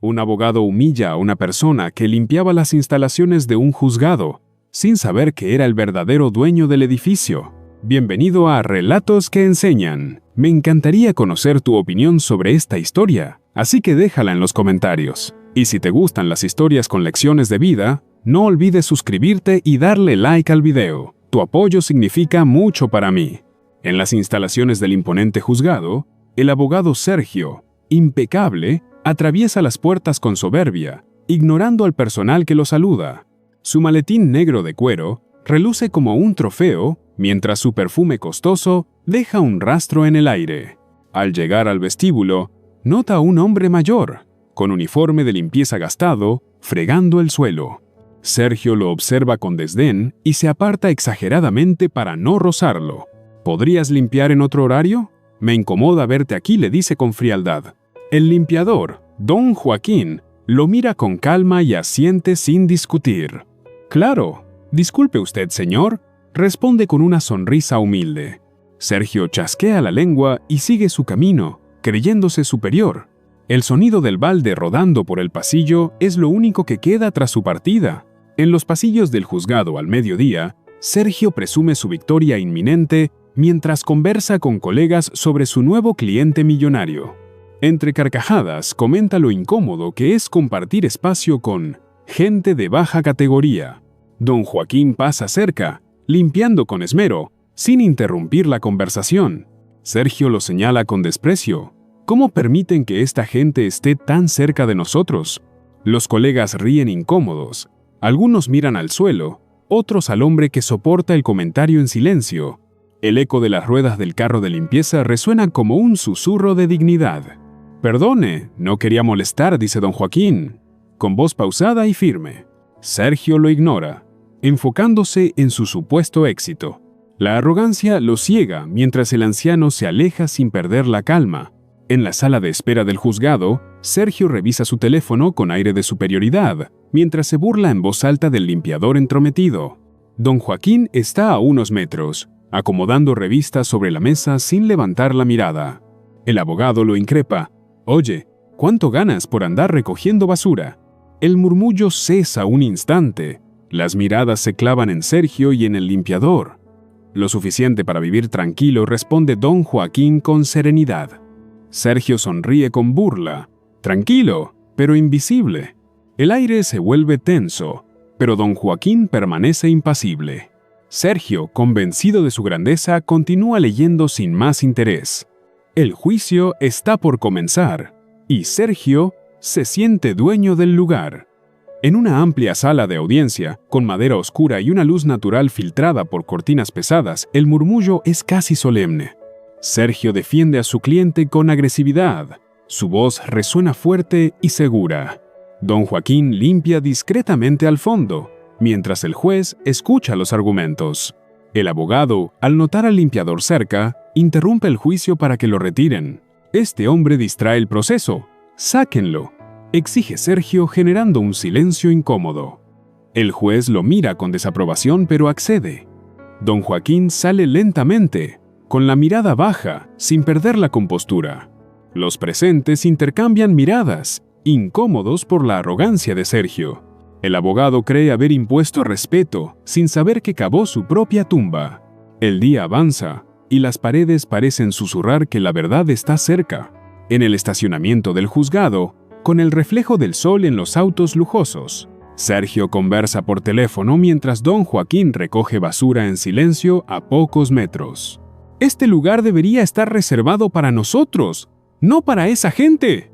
Un abogado humilla a una persona que limpiaba las instalaciones de un juzgado, sin saber que era el verdadero dueño del edificio. Bienvenido a Relatos que Enseñan. Me encantaría conocer tu opinión sobre esta historia, así que déjala en los comentarios. Y si te gustan las historias con lecciones de vida, no olvides suscribirte y darle like al video. Tu apoyo significa mucho para mí. En las instalaciones del imponente juzgado, el abogado Sergio, impecable, atraviesa las puertas con soberbia, ignorando al personal que lo saluda. Su maletín negro de cuero reluce como un trofeo, mientras su perfume costoso deja un rastro en el aire. Al llegar al vestíbulo, nota a un hombre mayor, con uniforme de limpieza gastado, fregando el suelo. Sergio lo observa con desdén y se aparta exageradamente para no rozarlo. ¿Podrías limpiar en otro horario? Me incomoda verte aquí, le dice con frialdad. El limpiador, don Joaquín, lo mira con calma y asiente sin discutir. Claro, disculpe usted, señor, responde con una sonrisa humilde. Sergio chasquea la lengua y sigue su camino, creyéndose superior. El sonido del balde rodando por el pasillo es lo único que queda tras su partida. En los pasillos del juzgado al mediodía, Sergio presume su victoria inminente mientras conversa con colegas sobre su nuevo cliente millonario. Entre carcajadas, comenta lo incómodo que es compartir espacio con gente de baja categoría. Don Joaquín pasa cerca, limpiando con esmero, sin interrumpir la conversación. Sergio lo señala con desprecio. ¿Cómo permiten que esta gente esté tan cerca de nosotros? Los colegas ríen incómodos. Algunos miran al suelo, otros al hombre que soporta el comentario en silencio. El eco de las ruedas del carro de limpieza resuena como un susurro de dignidad. «Perdone, no quería molestar», dice don Joaquín, con voz pausada y firme. Sergio lo ignora, enfocándose en su supuesto éxito. La arrogancia lo ciega mientras el anciano se aleja sin perder la calma. En la sala de espera del juzgado, Sergio revisa su teléfono con aire de superioridad, mientras se burla en voz alta del limpiador entrometido. Don Joaquín está a unos metros, acomodando revistas sobre la mesa sin levantar la mirada. El abogado lo increpa. «Oye, ¿cuánto ganas por andar recogiendo basura?» El murmullo cesa un instante. Las miradas se clavan en Sergio y en el limpiador. «Lo suficiente para vivir tranquilo», responde don Joaquín con serenidad. Sergio sonríe con burla. Tranquilo, pero invisible. El aire se vuelve tenso, pero don Joaquín permanece impasible. Sergio, convencido de su grandeza, continúa leyendo sin más interés. El juicio está por comenzar, y Sergio se siente dueño del lugar. En una amplia sala de audiencia, con madera oscura y una luz natural filtrada por cortinas pesadas, el murmullo es casi solemne. Sergio defiende a su cliente con agresividad. Su voz resuena fuerte y segura. Don Joaquín limpia discretamente al fondo, mientras el juez escucha los argumentos. El abogado, al notar al limpiador cerca, interrumpe el juicio para que lo retiren. Este hombre distrae el proceso. «Sáquenlo», exige Sergio, generando un silencio incómodo. El juez lo mira con desaprobación, pero accede. Don Joaquín sale lentamente, con la mirada baja, sin perder la compostura. Los presentes intercambian miradas, incómodos por la arrogancia de Sergio. El abogado cree haber impuesto respeto, sin saber que cavó su propia tumba. El día avanza, y las paredes parecen susurrar que la verdad está cerca. En el estacionamiento del juzgado, con el reflejo del sol en los autos lujosos, Sergio conversa por teléfono mientras don Joaquín recoge basura en silencio a pocos metros. «Este lugar debería estar reservado para nosotros, no para esa gente»,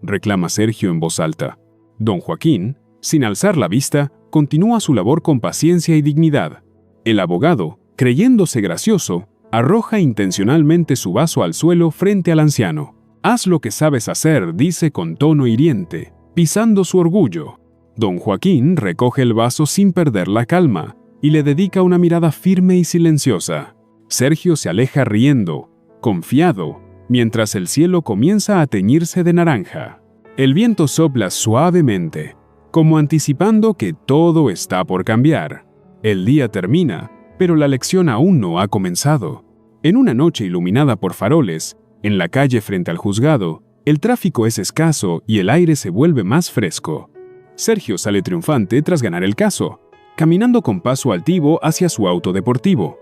reclama Sergio en voz alta. Don Joaquín, sin alzar la vista, continúa su labor con paciencia y dignidad. El abogado, creyéndose gracioso, arroja intencionalmente su vaso al suelo frente al anciano. «Haz lo que sabes hacer», dice con tono hiriente, pisando su orgullo. Don Joaquín recoge el vaso sin perder la calma y le dedica una mirada firme y silenciosa. Sergio se aleja riendo, confiado, mientras el cielo comienza a teñirse de naranja. El viento sopla suavemente, como anticipando que todo está por cambiar. El día termina, pero la lección aún no ha comenzado. En una noche iluminada por faroles, en la calle frente al juzgado, El tráfico es escaso y el aire se vuelve más fresco. Sergio sale triunfante tras ganar el caso, caminando con paso altivo hacia su auto deportivo.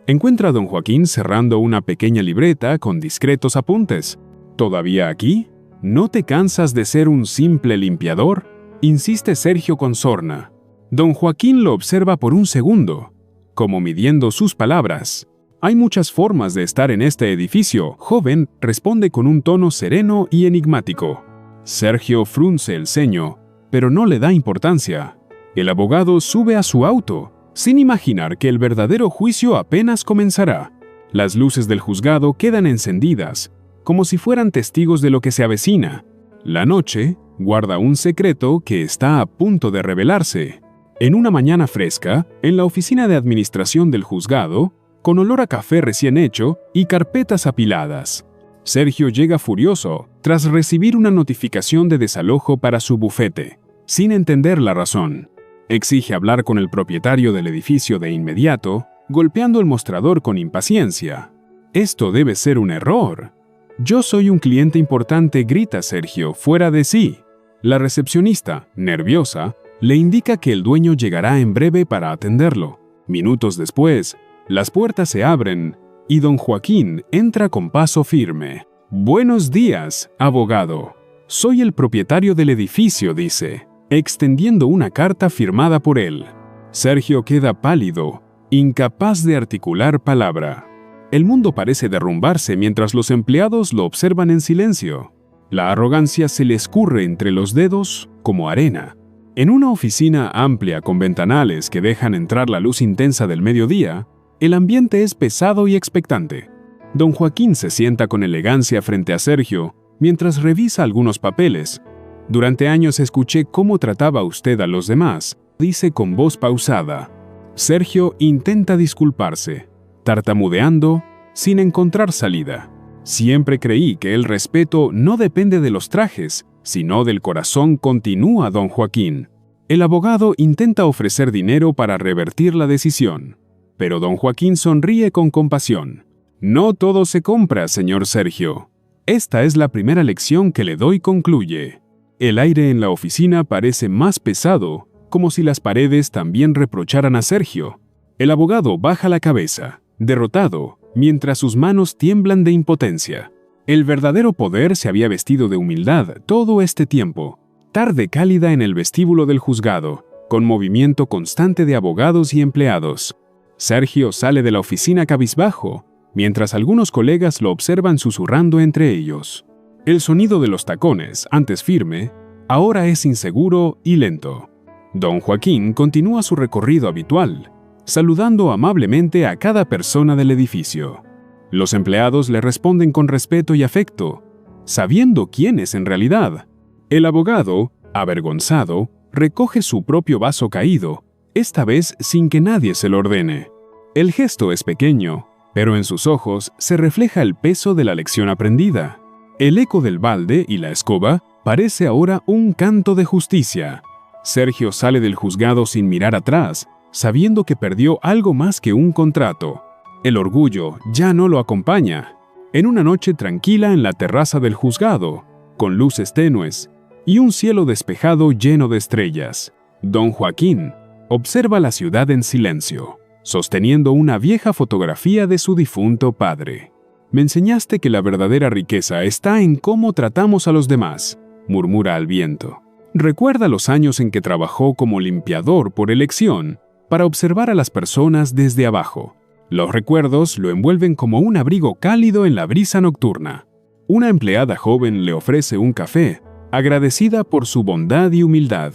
Encuentra a don Joaquín cerrando una pequeña libreta con discretos apuntes. ¿Todavía aquí? ¿No te cansas de ser un simple limpiador?, insiste Sergio con sorna. Don Joaquín lo observa por un segundo, como midiendo sus palabras. «Hay muchas formas de estar en este edificio», joven responde con un tono sereno y enigmático. Sergio frunce el ceño, pero no le da importancia. El abogado sube a su auto, sin imaginar que el verdadero juicio apenas comenzará. Las luces del juzgado quedan encendidas, como si fueran testigos de lo que se avecina. La noche guarda un secreto que está a punto de revelarse. En una mañana fresca, en la oficina de administración del juzgado, con olor a café recién hecho y carpetas apiladas, Sergio llega furioso tras recibir una notificación de desalojo para su bufete, sin entender la razón. Exige hablar con el propietario del edificio de inmediato, golpeando el mostrador con impaciencia. «Esto debe ser un error». «Yo soy un cliente importante», grita Sergio, fuera de sí. La recepcionista, nerviosa, le indica que el dueño llegará en breve para atenderlo. Minutos después, las puertas se abren y don Joaquín entra con paso firme. «Buenos días, abogado. Soy el propietario del edificio», dice, extendiendo una carta firmada por él. Sergio queda pálido, incapaz de articular palabra. El mundo parece derrumbarse mientras los empleados lo observan en silencio. La arrogancia se le escurre entre los dedos como arena. En una oficina amplia con ventanales que dejan entrar la luz intensa del mediodía, el ambiente es pesado y expectante. Don Joaquín se sienta con elegancia frente a Sergio mientras revisa algunos papeles. «Durante años escuché cómo trataba usted a los demás», dice con voz pausada. Sergio intenta disculparse, tartamudeando, sin encontrar salida. «Siempre creí que el respeto no depende de los trajes, sino del corazón», continúa don Joaquín. El abogado intenta ofrecer dinero para revertir la decisión, pero don Joaquín sonríe con compasión. «No todo se compra, señor Sergio. Esta es la primera lección que le doy», concluye. El aire en la oficina parece más pesado, como si las paredes también reprocharan a Sergio. El abogado baja la cabeza, derrotado, mientras sus manos tiemblan de impotencia. El verdadero poder se había vestido de humildad todo este tiempo. Tarde cálida en el vestíbulo del juzgado, con movimiento constante de abogados y empleados. Sergio sale de la oficina cabizbajo, mientras algunos colegas lo observan susurrando entre ellos. El sonido de los tacones, antes firme, ahora es inseguro y lento. Don Joaquín continúa su recorrido habitual, saludando amablemente a cada persona del edificio. Los empleados le responden con respeto y afecto, sabiendo quién es en realidad. El abogado, avergonzado, recoge su propio vaso caído, esta vez sin que nadie se lo ordene. El gesto es pequeño, pero en sus ojos se refleja el peso de la lección aprendida. El eco del balde y la escoba parece ahora un canto de justicia. Sergio sale del juzgado sin mirar atrás, sabiendo que perdió algo más que un contrato. El orgullo ya no lo acompaña. En una noche tranquila en la terraza del juzgado, con luces tenues y un cielo despejado lleno de estrellas, don Joaquín observa la ciudad en silencio, sosteniendo una vieja fotografía de su difunto padre. «Me enseñaste que la verdadera riqueza está en cómo tratamos a los demás», murmura al viento. Recuerda los años en que trabajó como limpiador por elección para observar a las personas desde abajo. Los recuerdos lo envuelven como un abrigo cálido en la brisa nocturna. Una empleada joven le ofrece un café, agradecida por su bondad y humildad.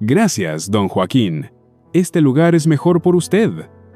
«Gracias, don Joaquín. Este lugar es mejor por usted»,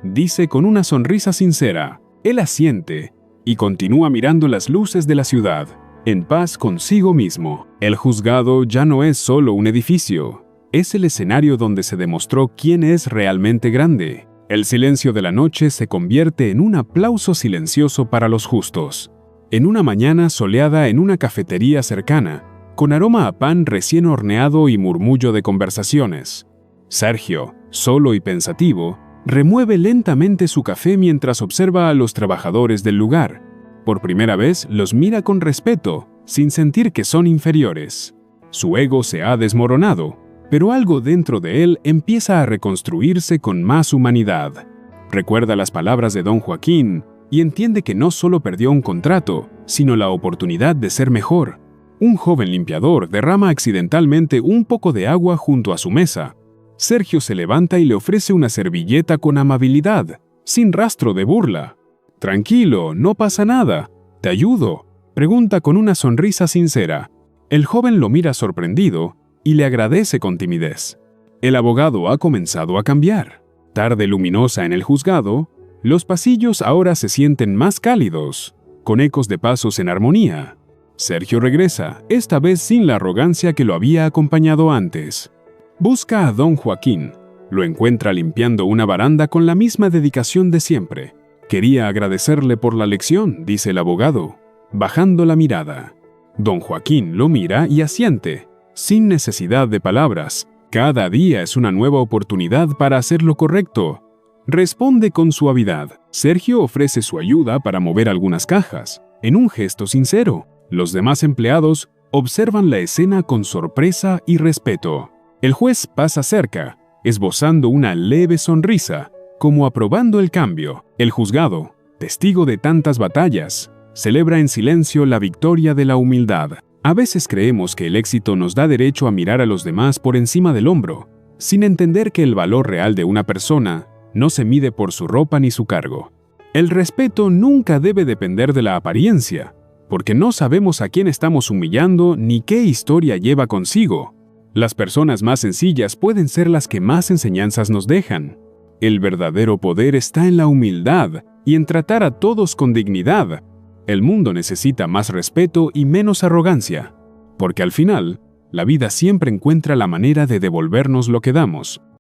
dice con una sonrisa sincera. Él asiente y continúa mirando las luces de la ciudad, en paz consigo mismo. El juzgado ya no es solo un edificio, es el escenario donde se demostró quién es realmente grande. El silencio de la noche se convierte en un aplauso silencioso para los justos. En una mañana soleada en una cafetería cercana, con aroma a pan recién horneado y murmullo de conversaciones, Sergio, solo y pensativo, remueve lentamente su café mientras observa a los trabajadores del lugar. Por primera vez los mira con respeto, sin sentir que son inferiores. Su ego se ha desmoronado, pero algo dentro de él empieza a reconstruirse con más humanidad. Recuerda las palabras de don Joaquín y entiende que no solo perdió un contrato, sino la oportunidad de ser mejor. Un joven limpiador derrama accidentalmente un poco de agua junto a su mesa. Sergio se levanta y le ofrece una servilleta con amabilidad, sin rastro de burla. «Tranquilo, no pasa nada. ¿Te ayudo?», pregunta con una sonrisa sincera. El joven lo mira sorprendido y le agradece con timidez. El abogado ha comenzado a cambiar. Tarde luminosa en el juzgado, los pasillos ahora se sienten más cálidos, con ecos de pasos en armonía. Sergio regresa, esta vez sin la arrogancia que lo había acompañado antes. Busca a don Joaquín. Lo encuentra limpiando una baranda con la misma dedicación de siempre. «Quería agradecerle por la lección», dice el abogado, bajando la mirada. Don Joaquín lo mira y asiente, sin necesidad de palabras. «Cada día es una nueva oportunidad para hacer lo correcto», responde con suavidad. Sergio ofrece su ayuda para mover algunas cajas, en un gesto sincero. Los demás empleados observan la escena con sorpresa y respeto. El juez pasa cerca, esbozando una leve sonrisa, como aprobando el cambio. El juzgado, testigo de tantas batallas, celebra en silencio la victoria de la humildad. A veces creemos que el éxito nos da derecho a mirar a los demás por encima del hombro, sin entender que el valor real de una persona no se mide por su ropa ni su cargo. El respeto nunca debe depender de la apariencia, porque no sabemos a quién estamos humillando ni qué historia lleva consigo. Las personas más sencillas pueden ser las que más enseñanzas nos dejan. El verdadero poder está en la humildad y en tratar a todos con dignidad. El mundo necesita más respeto y menos arrogancia, porque al final, la vida siempre encuentra la manera de devolvernos lo que damos.